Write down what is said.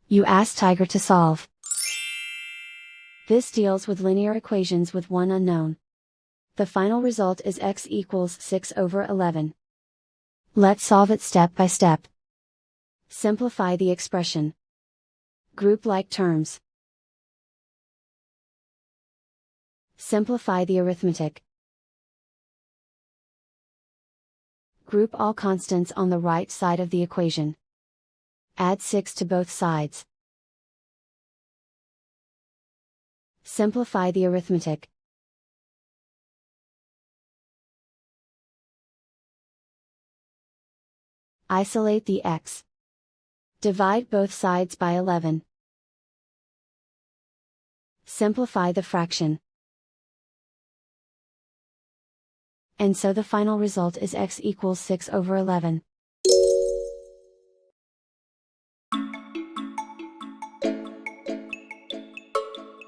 You ask Tiger to solve. This deals with linear equations with one unknown. The final result is x equals 6/11. Let's solve it step by step. Simplify the expression. Group like terms. Simplify the arithmetic. Group all constants on the right side of the equation. Add 6 to both sides. Simplify the arithmetic. Isolate the x. Divide both sides by 11. Simplify the fraction. And so the final result is x equals 6/11.